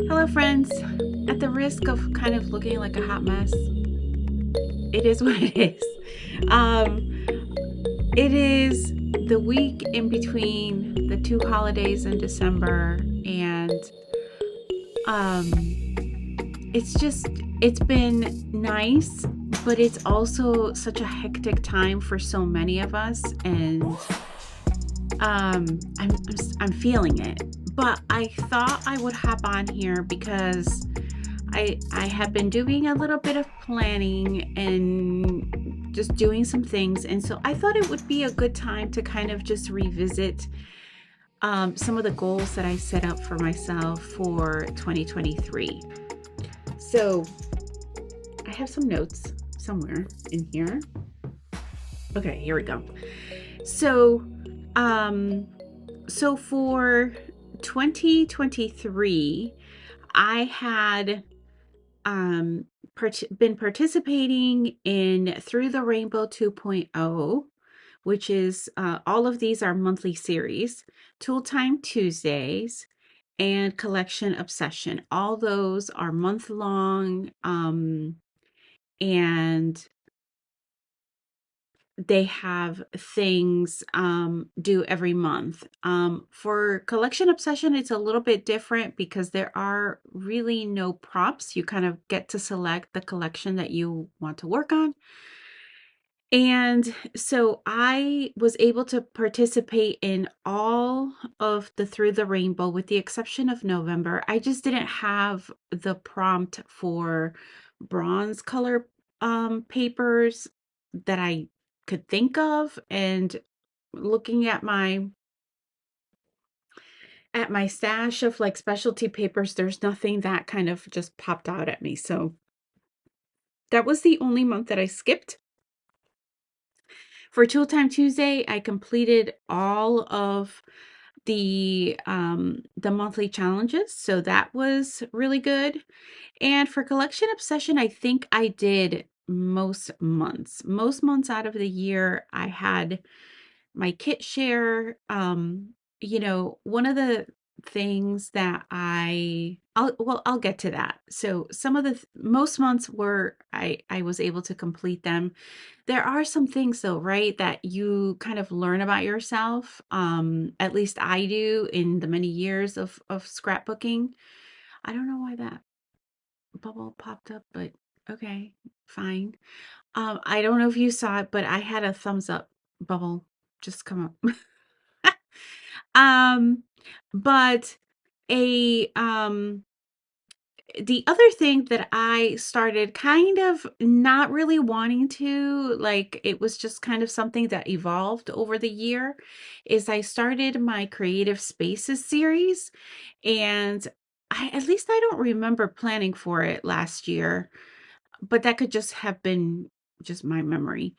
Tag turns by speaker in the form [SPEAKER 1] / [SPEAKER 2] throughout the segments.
[SPEAKER 1] Hello, friends. At the risk of kind of looking like a hot mess, it is what it is. Um, it is the week in between the two holidays in December, and um, it's been nice, but it's also such a hectic time for so many of us, and I'm feeling it. But I thought I would hop on here because I have been doing a little bit of planning and just doing some things, and so I thought it would be a good time to kind of just revisit some of the goals that I set up for myself for 2023. So I have some notes somewhere in here. Okay, here we go. So, um, so for 2023, I had um, been participating in Through the Rainbow 2.0, which is all of these are monthly series, Tool Time Tuesdays, and Collection Obsession. All those are month long, and they have things due every month. For Collection Obsession, it's a little bit different because there are really no prompts. You kind of get to select the collection that you want to work on. And so I was able to participate in all of the Through the Rainbow with the exception of November. I just didn't have the prompt for bronze color papers that I could think of, and looking at my stash of like specialty papers, there's nothing that kind of just popped out at me. So that was the only month that I skipped. For Tool Time Tuesday, I completed all of the monthly challenges, so that was really good. And for Collection Obsession, I think I did most months. Most months out of the year, I had my kit share. One of the things that I'll get to that. So some of the most months were I was able to complete them. There are some things though, right, that you kind of learn about yourself. At least I do in the many years of scrapbooking. I don't know why that bubble popped up, but okay, fine. I don't know if you saw it, but I had a thumbs up bubble just come up. Um, but a the other thing that I started kind of not really wanting to, like it was just kind of something that evolved over the year, is I started my Creative Spaces series. And at least I don't remember planning for it last year, but that could just have been just my memory.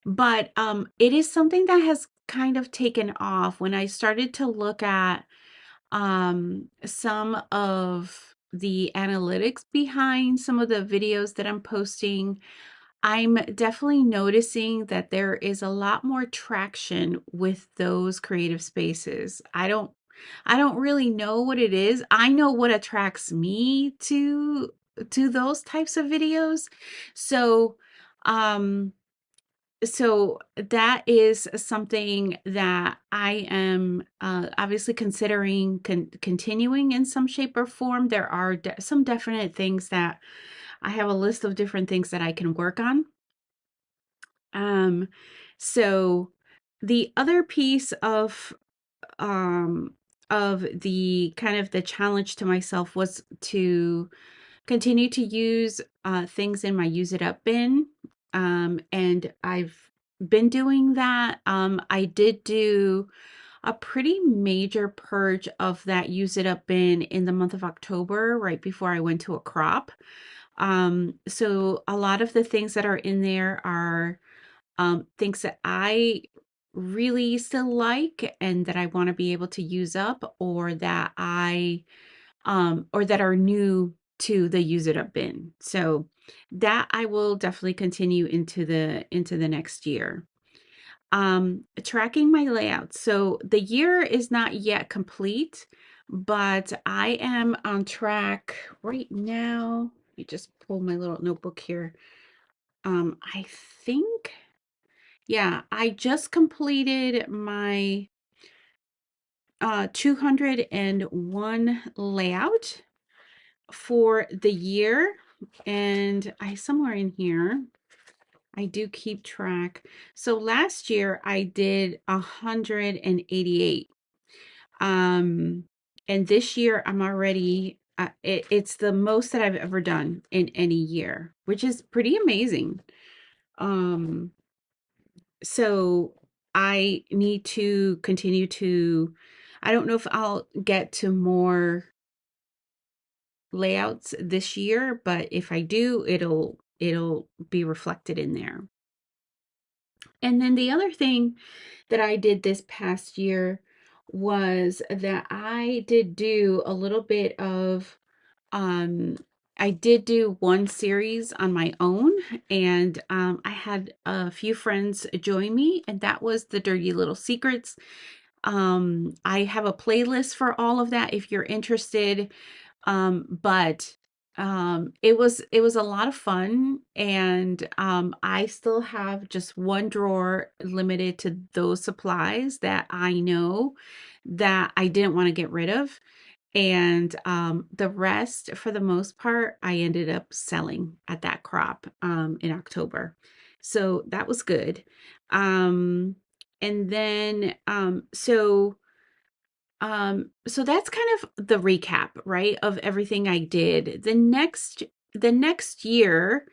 [SPEAKER 1] But it is something that has kind of taken off when I started to look at some of the analytics behind some of the videos that I'm posting. I'm definitely noticing that there is a lot more traction with those creative spaces. I don't really know what it is. I know what attracts me to those types of videos. So, um so that is something that I am obviously considering continuing in some shape or form. There are some definite things that I have a list of different things that I can work on. Um, so the other piece um, of the kind of the challenge to myself was to continue to use things in my use it up bin. And I've been doing that. I did do a pretty major purge of that use it up bin in the month of October, right before I went to a crop. So a lot of the things that are in there are things that I really still like and that I want to be able to use up, or that are new to the use it up bin. So that I will definitely continue into the next year. Tracking my layout. So the year is not yet complete, but I am on track right now. Let me just pull my little notebook here. I think, yeah, I just completed my 201 layout for the year. And I somewhere in here, I do keep track. So last year I did 188. And this year I'm already it's the most that I've ever done in any year, which is pretty amazing. Um, so I need to continue to, I don't know if I'll get to more layouts this year, but if I do, it'll be reflected in there. And then the other thing that I did this past year was that I did do a little bit of um I did do one series on my own, and I had a few friends join me, and that was the Dirty Little Secrets. I have a playlist for all of that if you're interested. But it was a lot of fun, and I still have just one drawer limited to those supplies that I know that I didn't want to get rid of. And the rest, for the most part, I ended up selling at that crop in October. So that was good. Um, and then so that's kind of the recap, right, of everything I did. The next year,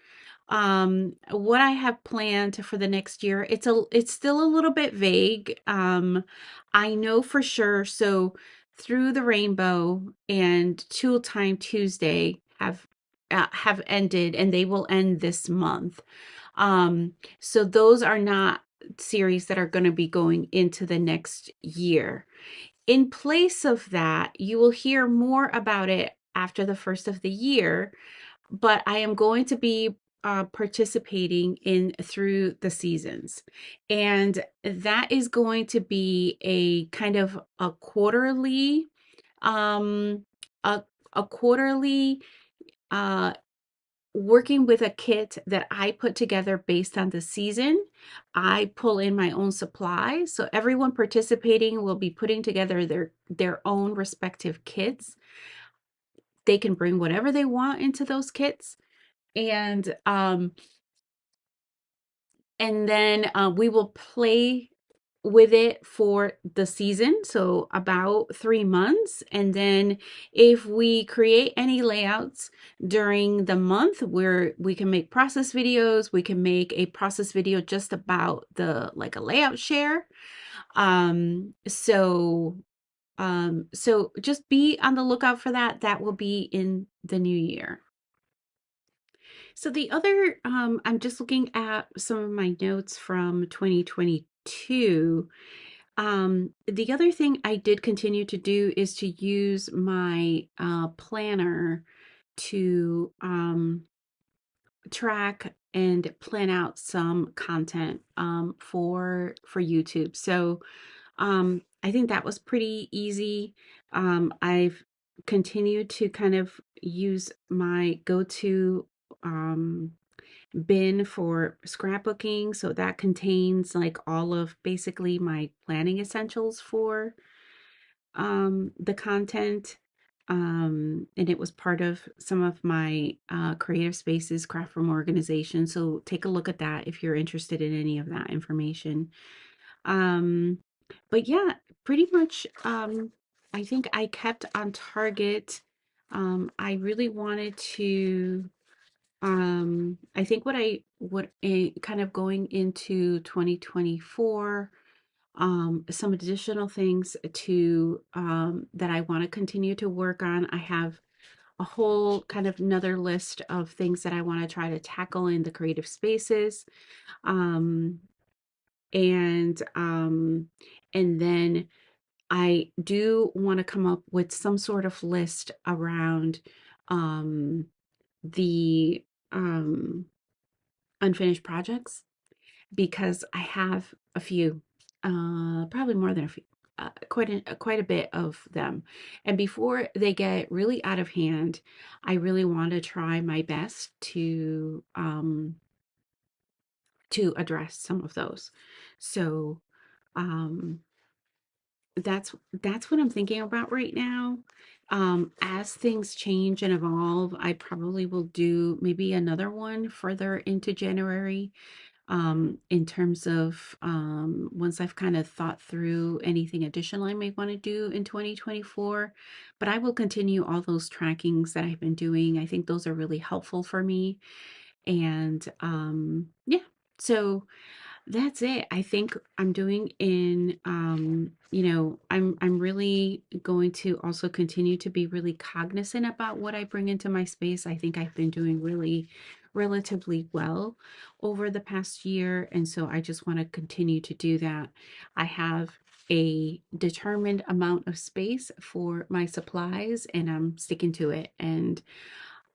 [SPEAKER 1] what I have planned for the next year, it's still a little bit vague. I know for sure. So Through the Rainbow and Tool Time Tuesday have ended, and they will end this month. So those are not series that are going to be going into the next year. In place of that, you will hear more about it after the first of the year, but I am going to be participating in through the seasons. And that is going to be a kind of um, a, a quarterly uh, working with a kit that I put together based on the season. I pull in my own supplies. So everyone participating will be putting together their own respective kits. They can bring whatever they want into those kits. And then we will play with it for the season, so about 3 months. And then if we create any layouts during the month where we can make process videos, we can make a process video just about the like a layout share. So just be on the lookout for that. That will be in the new year. So I'm just looking at some of my notes from 2022. The other thing I did continue to do is to use my planner to track and plan out some content for YouTube. So I think that was pretty easy. I've continued to kind of use my go-to um, bin for scrapbooking. So that contains like all of basically my planning essentials for the content. And it was part of some of my creative spaces craft room organization. So take a look at that if you're interested in any of that information. Um, but yeah, pretty much I think I kept on target. I really wanted to I think what kind of going into 2024, some additional things to that I want to continue to work on. I have a whole kind of another list of things that I want to try to tackle in the creative spaces. Um, and then I do want to come up with some sort of list around um the um unfinished projects, because I have a few, probably more than a few. quite a bit of them. And before they get really out of hand, I really want to try my best to address some of those. So, um, that's what I'm thinking about right now. As things change and evolve, I probably will do maybe another one further into January, in terms of once I've kind of thought through anything additional I may want to do in 2024. But I will continue all those trackings that I've been doing. I think those are really helpful for me. And yeah, so that's it. I think I'm doing in I'm really going to also continue to be really cognizant about what I bring into my space. I think I've been doing really relatively well over the past year, and so I just want to continue to do that. I have a determined amount of space for my supplies, and I'm sticking to it. And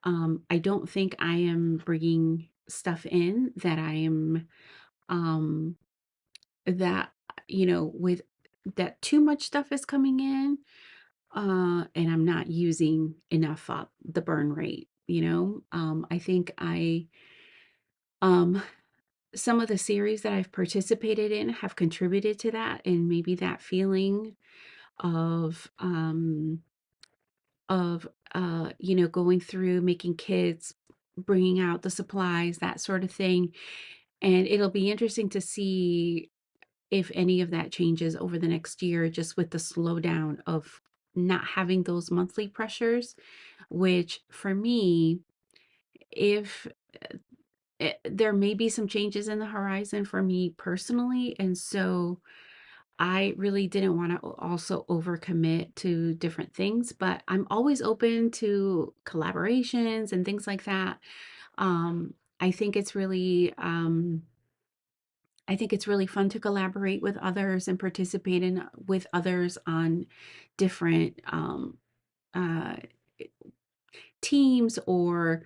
[SPEAKER 1] I don't think I am bringing stuff in that I am um that with that too much stuff is coming in, and I'm not using enough up the burn rate. I think I um some of the series that I've participated in have contributed to that, and maybe that feeling of going through making kits, bringing out the supplies, that sort of thing. And it'll be interesting to see if any of that changes over the next year, just with the slowdown of not having those monthly pressures, which for me, if there may be some changes in the horizon for me personally. And so I really didn't want to also overcommit to different things, but I'm always open to collaborations and things like that. I think it's really I think it's really fun to collaborate with others and participate in with others on different uh, teams or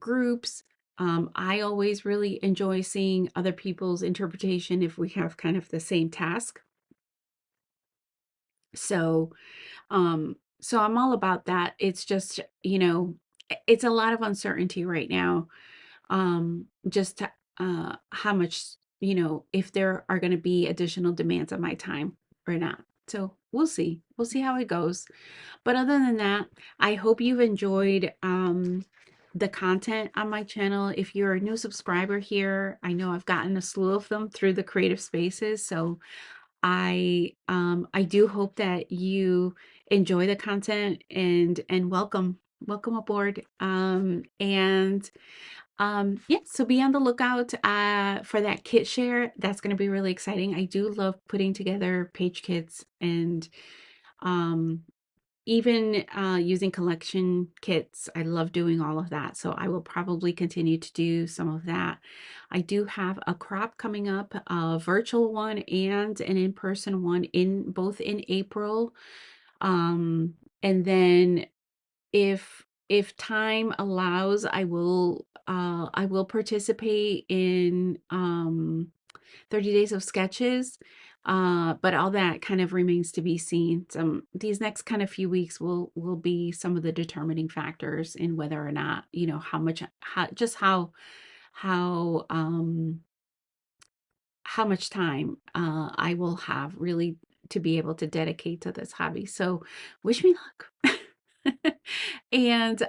[SPEAKER 1] groups. I always really enjoy seeing other people's interpretation if we have kind of the same task. So so I'm all about that. It's just, it's a lot of uncertainty right now. Just how much, if there are going to be additional demands on my time or not. So we'll see. We'll see how it goes. But other than that, I hope you've enjoyed the content on my channel. If you're a new subscriber here, I know I've gotten a slew of them through the creative spaces. So I do hope that you enjoy the content, and welcome aboard. Yeah, so be on the lookout for that kit share. That's going to be really exciting. I do love putting together page kits, and um even using collection kits. I love doing all of that. So I will probably continue to do some of that. I do have a crop coming up, a virtual one and an in-person one, in both in April. Um, and then if time allows, I will participate in 30 days of sketches. But all that kind of remains to be seen. These next kind of few weeks will be some of the determining factors in whether or not, how much, how how much time I will have really to be able to dedicate to this hobby. So wish me luck. And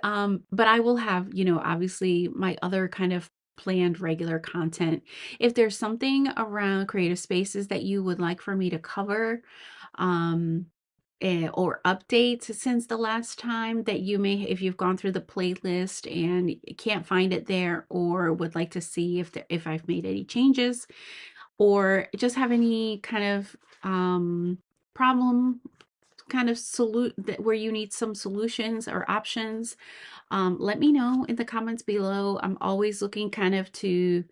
[SPEAKER 1] but I will have, obviously my other kind of planned regular content. If there's something around creative spaces that you would like for me to cover, um or updates since the last time, that you may, if you've gone through the playlist and can't find it there, or would like to see if I've made any changes, or just have any kind of problem, kind of salute that where you need some solutions or options, let me know in the comments below. I'm always looking kind of to,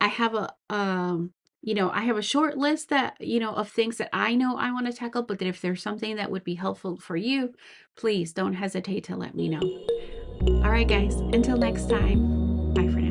[SPEAKER 1] I have I have a short list that, of things that I know I want to tackle, but if there's something that would be helpful for you, please don't hesitate to let me know. All right, guys, until next time, bye for now.